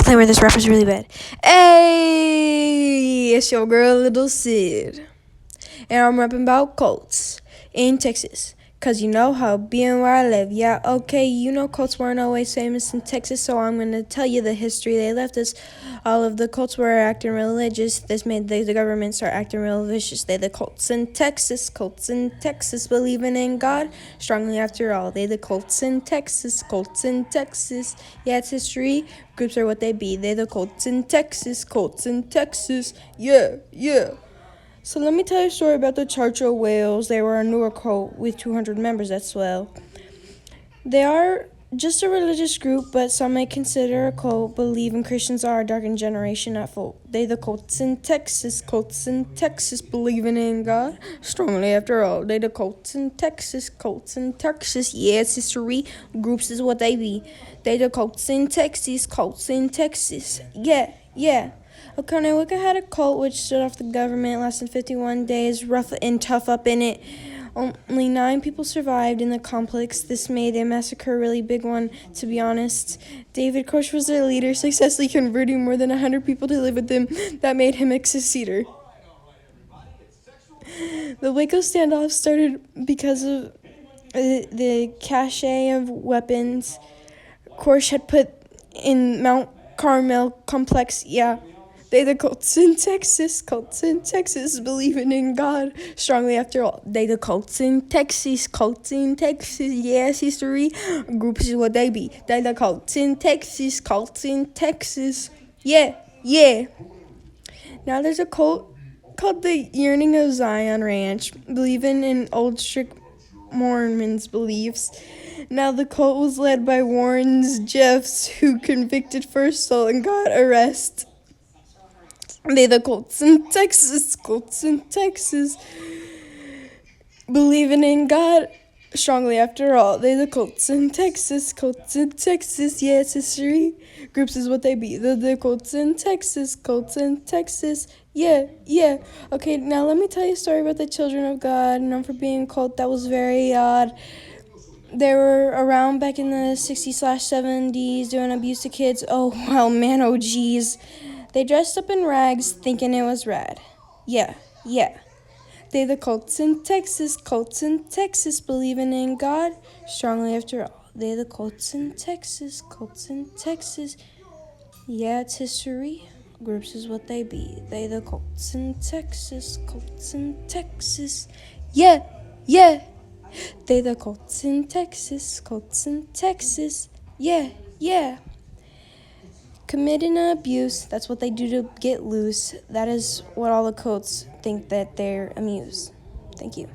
Disclaimer, this rap is really bad. Hey, it's your girl, Little Sid. And I'm rapping about cults in Texas. Cause you know how being where I live. Yeah, okay, you know cults weren't always famous in Texas, so I'm gonna tell you the history they left us. All of the cults were acting religious. This made the government start acting real vicious. They the cults in Texas, believing in God strongly after all. They the cults in Texas, Yeah, it's history. Groups are what they be. They the cults in Texas, Yeah. So let me tell you a story about the Churchill Whales. They were a newer cult with 200 members as well. They are just a religious group, but some may consider a cult, believing Christians are a darkened generation at fault. They the cults in Texas, believing in God strongly after all. They the cults in Texas, Yeah, it's history. Groups is what they be. They the cults in Texas, Yeah. Okay, now look, I had a cult which stood off the government, lasted 51 days, rough and tough up in it. Only 9 people survived in the complex. This made a massacre a really big one, to be honest. David Koch was their leader, successfully converting more than 100 people to live with him. That made him a seceder. The Waco standoff started because of the cache of weapons Koch had put in Mount Carmel complex. Yeah. They the cults in Texas, believing in God strongly after all. They the cults in Texas, Yeah, it's history. Groups is what they be. They the cults in Texas, Yeah. Now there's a cult called the Yearning of Zion Ranch, believing in old strict Mormons' beliefs. Now the cult was led by Warren Jeffs, who convicted for assault and got arrested. They the cults in Texas, believing in God strongly after all. They the cults in Texas, Yeah, it's history. Groups is what they be. The cults in Texas, Yeah. Okay, now let me tell you a story about the Children of God, known for being a cult that was very odd. They were around back in the 60s/70s doing abuse to kids. Oh, well, man, oh, geez. They dressed up in rags thinking it was rad. Yeah. They the cults in Texas, believing in God strongly after all. They the cults in Texas, Yeah, it's history. Groups is what they be. They the cults in Texas, Yeah. They the cults in Texas, Yeah. Committing an abuse, that's what they do to get loose. That is what all the cults think that they're amused. Thank you.